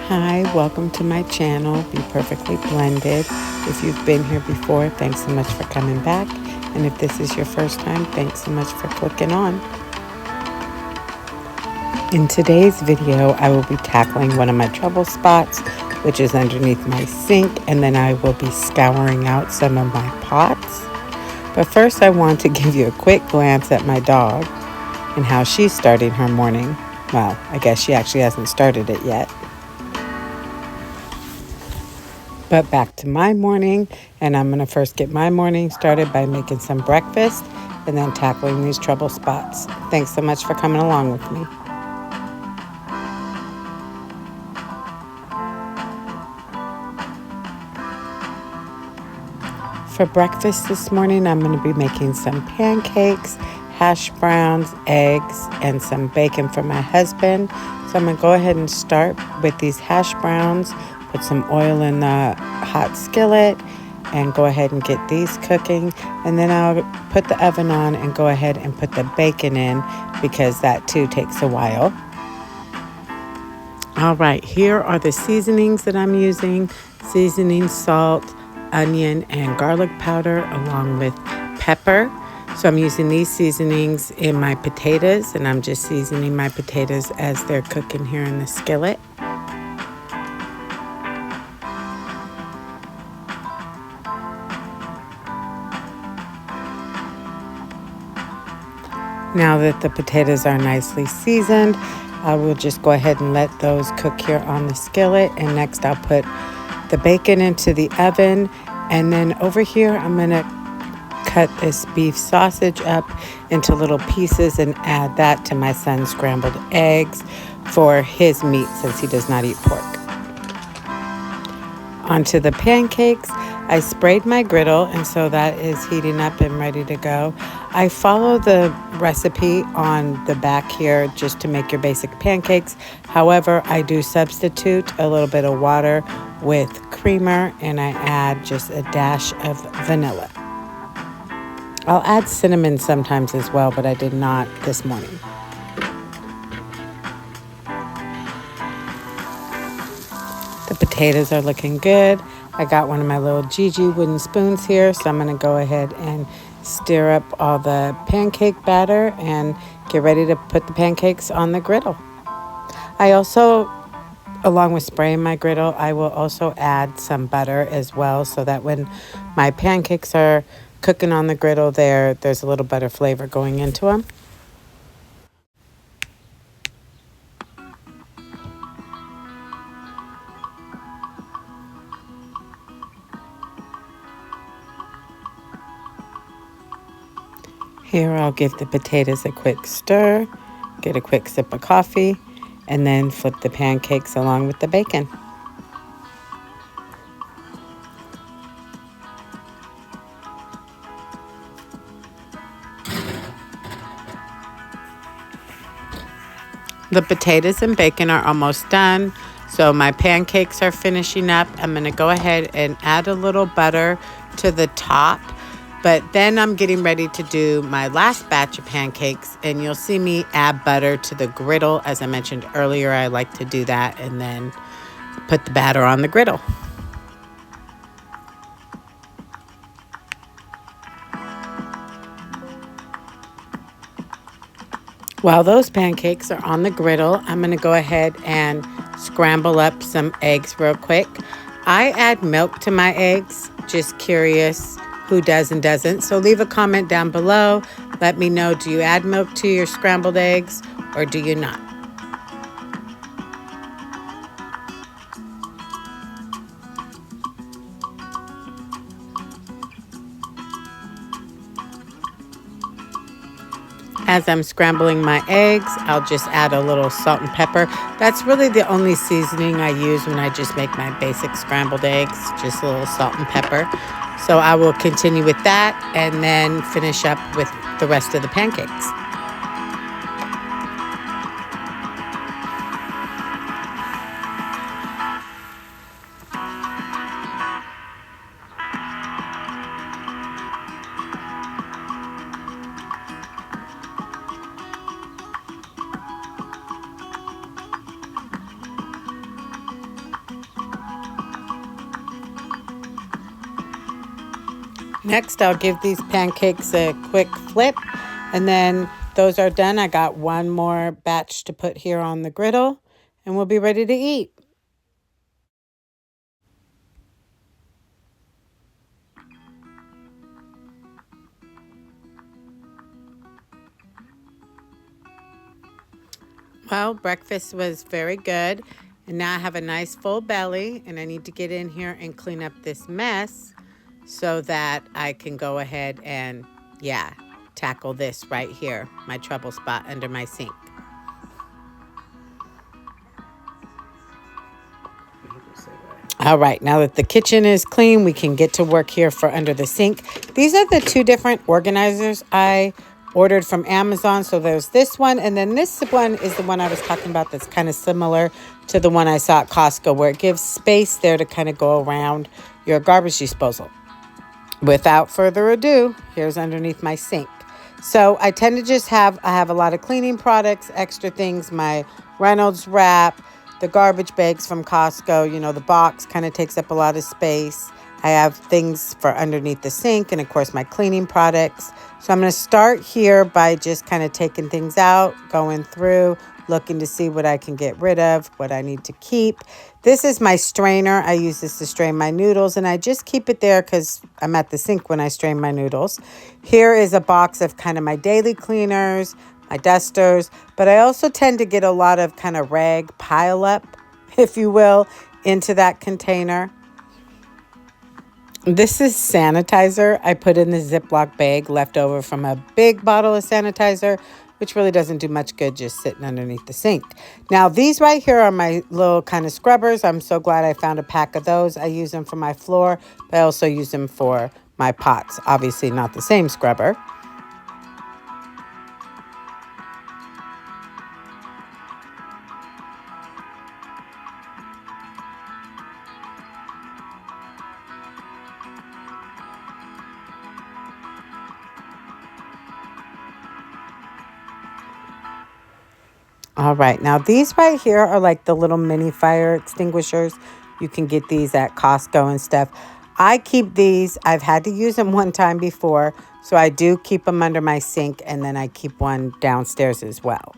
Hi, welcome to my channel, Be Perfectly Blended. If you've been here before, thanks so much for coming back. And if this is your first time, thanks so much for clicking on. In today's video, I will be tackling one of my trouble spots, which is underneath my sink, and then I will be scouring out some of my pots. But first, I want to give you a quick glance at my dog and how she's starting her morning. Well, I guess she actually hasn't started it yet. But back to my morning, and I'm going to first get my morning started by making some breakfast and then tackling these trouble spots. Thanks so much for coming along with me. For breakfast this morning, I'm going to be making some pancakes, hash browns, eggs, and some bacon for my husband. So I'm going to go ahead and start with these hash browns, put some oil in the hot skillet, and go ahead and get these cooking. And then I'll put the oven on and go ahead and put the bacon in because that too takes a while. All right, here are the seasonings that I'm using. Seasoning salt, onion, and garlic powder along with pepper. So I'm using these seasonings in my potatoes, and I'm just seasoning my potatoes as they're cooking here in the skillet. Now that the potatoes are nicely seasoned, I will just go ahead and let those cook here on the skillet. And next I'll put the bacon into the oven. And then over here, I'm going to cut this beef sausage up into little pieces and add that to my son's scrambled eggs for his meat since he does not eat pork. Onto the pancakes, I sprayed my griddle, and so that is heating up and ready to go. I follow the recipe on the back here just to make your basic pancakes. However, I do substitute a little bit of water with creamer, and I add just a dash of vanilla. I'll add cinnamon sometimes as well, but I did not this morning. The potatoes are looking good. I got one of my little Gigi wooden spoons here, so I'm going to go ahead and stir up all the pancake batter and get ready to put the pancakes on the griddle. I also, along with spraying my griddle, I will also add some butter as well so that when my pancakes are cooking on the griddle there's a little butter flavor going into them. Here I'll give the potatoes a quick stir, get a quick sip of coffee, and then flip the pancakes along with the bacon. The potatoes and bacon are almost done, so my pancakes are finishing up. I'm going to go ahead and add a little butter to the top, but then I'm getting ready to do my last batch of pancakes, and you'll see me add butter to the griddle. As I mentioned earlier, I like to do that and then put the batter on the griddle. While those pancakes are on the griddle, I'm going to go ahead and scramble up some eggs real quick. I add milk to my eggs, just curious who does and doesn't. So leave a comment down below. Let me know, do you add milk to your scrambled eggs or do you not? As I'm scrambling my eggs, I'll just add a little salt and pepper. That's really the only seasoning I use when I just make my basic scrambled eggs, just a little salt and pepper. So I will continue with that and then finish up with the rest of the pancakes. Next, I'll give these pancakes a quick flip, and then those are done. I got one more batch to put here on the griddle, and we'll be ready to eat. Well, breakfast was very good, and now I have a nice full belly, and I need to get in here and clean up this mess so that I can go ahead and, yeah, tackle this right here, my trouble spot under my sink. All right, now that the kitchen is clean, we can get to work here for under the sink. These are the two different organizers I ordered from Amazon. So there's this one, and then this one is the one I was talking about that's kind of similar to the one I saw at Costco, where it gives space there to kind of go around your garbage disposal. Without further ado, here's underneath my sink. So I tend to just I have a lot of cleaning products, extra things, my Reynolds wrap, the garbage bags from Costco. You know, the box kind of takes up a lot of space. I have things for underneath the sink and, of course, my cleaning products. So I'm going to start here by just kind of taking things out, going through, looking to see what I can get rid of, what I need to keep. This is my strainer. I use this to strain my noodles, and I just keep it there because I'm at the sink when I strain my noodles. Here is a box of kind of my daily cleaners, my dusters, but I also tend to get a lot of kind of rag pile up, if you will, into that container. This is sanitizer. I put in the Ziploc bag left over from a big bottle of sanitizer, which really doesn't do much good just sitting underneath the sink. Now, these right here are my little kind of scrubbers. I'm so glad I found a pack of those. I use them for my floor, but I also use them for my pots. Obviously, not the same scrubber. All right, now these right here are like the little mini fire extinguishers. You can get these at Costco and stuff. I keep these. I've had to use them one time before, so I do keep them under my sink, and then I keep one downstairs as well.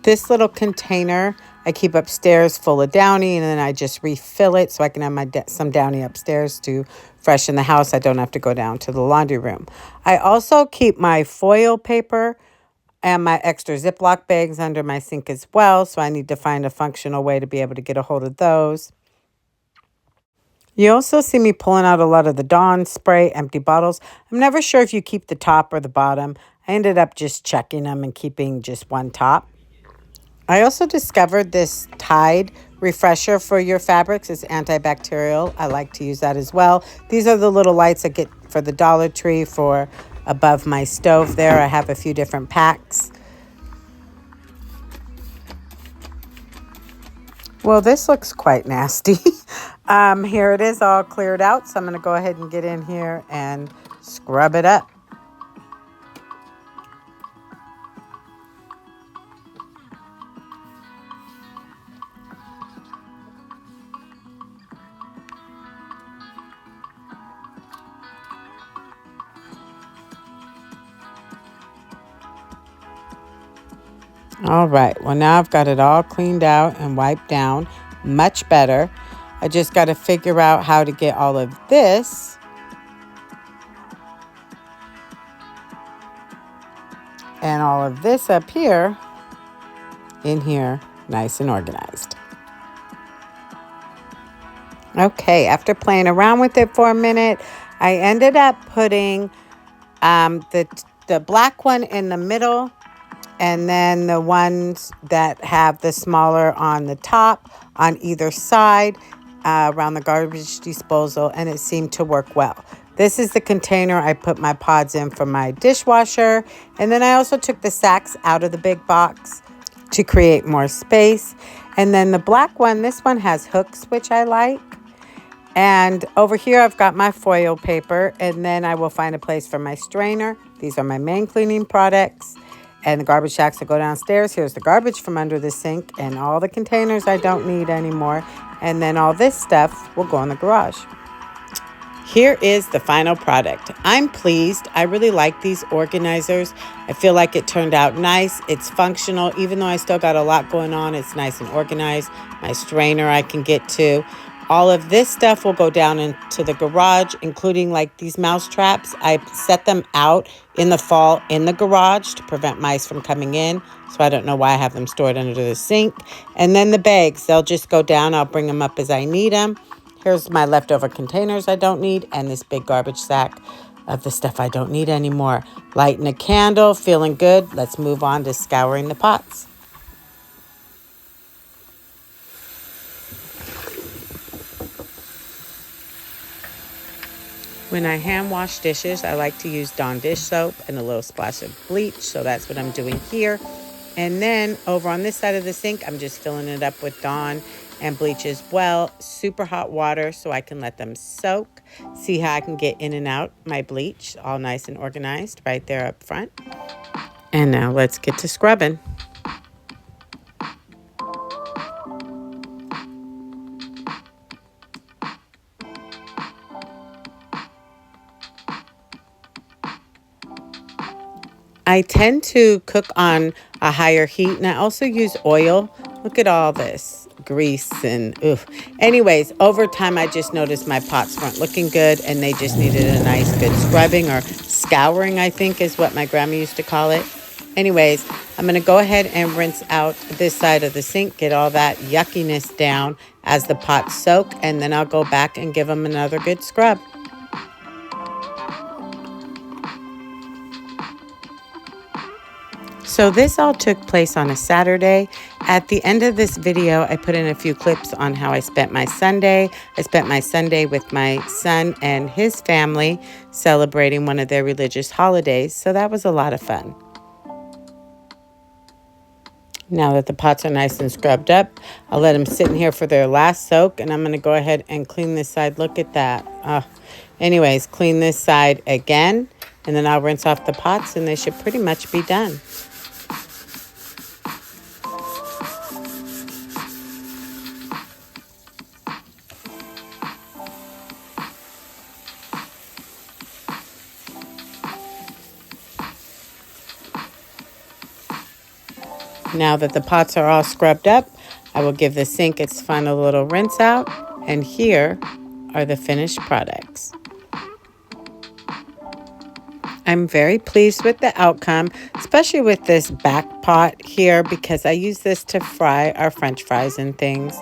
This little container I keep upstairs full of Downy, and then I just refill it so I can have some Downy upstairs to freshen the house. I don't have to go down to the laundry room. I also keep my foil paper and my extra Ziploc bags under my sink as well, so I need to find a functional way to be able to get a hold of those. You also see me pulling out a lot of the Dawn spray empty bottles. I'm never sure if you keep the top or the bottom. I ended up just checking them and keeping just one top. I also discovered this Tide refresher for your fabrics. It's antibacterial. I like to use that as well. These are the little lights I get for the Dollar Tree for above my stove there. I have a few different packs. Well, this looks quite nasty. Here it is all cleared out. So I'm going to go ahead and get in here and scrub it up. All right, well, now I've got it all cleaned out and wiped down. Much better. I just got to figure out how to get all of this and all of this up here in here nice and organized. Okay, after playing around with it for a minute, I ended up putting the black one in the middle, and then the ones that have the smaller on the top on either side around the garbage disposal, and it seemed to work well. This is the container I put my pods in for my dishwasher, and then I also took the sacks out of the big box to create more space. And then the black one, this one has hooks, which I like. And over here, I've got my foil paper, and then I will find a place for my strainer. These are my main cleaning products. and the garbage sacks will go downstairs. Here's the garbage from under the sink and all the containers I don't need anymore. And then all this stuff will go in the garage. Here is the final product. I'm pleased. I really like these organizers. I feel like it turned out nice. It's functional. Even though I still got a lot going on, it's nice and organized. My strainer I can get to. All of this stuff will go down into the garage, including like these mouse traps. I set them out in the fall in the garage to prevent mice from coming in. So I don't know why I have them stored under the sink. And then the bags, they'll just go down. I'll bring them up as I need them. Here's my leftover containers I don't need, and this big garbage sack of the stuff I don't need anymore. Lighting a candle, feeling good. Let's move on to scouring the pots. When I hand wash dishes, I like to use Dawn dish soap and a little splash of bleach, so that's what I'm doing here. And then over on this side of the sink, I'm just filling it up with Dawn and bleach as well. Super hot water so I can let them soak. See how I can get in and out my bleach, all nice and organized right there up front. And now let's get to scrubbing. I tend to cook on a higher heat, and I also use oil. Look at all this grease and oof. Anyways, over time, I just noticed my pots weren't looking good, and they just needed a nice good scrubbing, or scouring, I think is what my grandma used to call it. Anyways, I'm going to go ahead and rinse out this side of the sink, get all that yuckiness down as the pots soak, and then I'll go back and give them another good scrub. So this all took place on a Saturday. At the end of this video, I put in a few clips on how I spent my Sunday. I spent my Sunday with my son and his family celebrating one of their religious holidays. So that was a lot of fun. Now that the pots are nice and scrubbed up, I'll let them sit in here for their last soak. And I'm going to go ahead and clean this side. Look at that. Anyways, clean this side again. And then I'll rinse off the pots and they should pretty much be done. Now that the pots are all scrubbed up, I will give the sink its final little rinse out. And here are the finished products. I'm very pleased with the outcome, especially with this back pot here, because I use this to fry our French fries and things.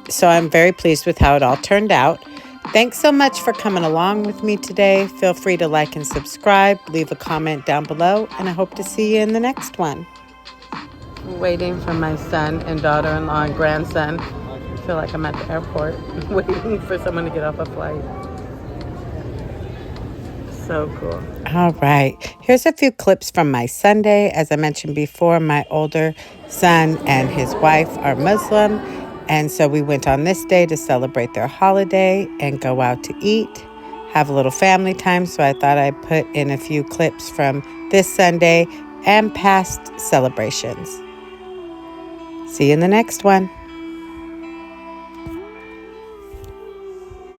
So I'm very pleased with how it all turned out. Thanks so much for coming along with me today. Feel free to like and subscribe, leave a comment down below, and I hope to see you in the next one. Waiting for my son and daughter-in-law and grandson. I feel like I'm at the airport waiting for someone to get off a flight. So cool. All right. Here's a few clips from my Sunday. As I mentioned before, my older son and his wife are Muslim. And so we went on this day to celebrate their holiday and go out to eat, have a little family time. So I thought I'd put in a few clips from this Sunday and past celebrations. See you in the next one.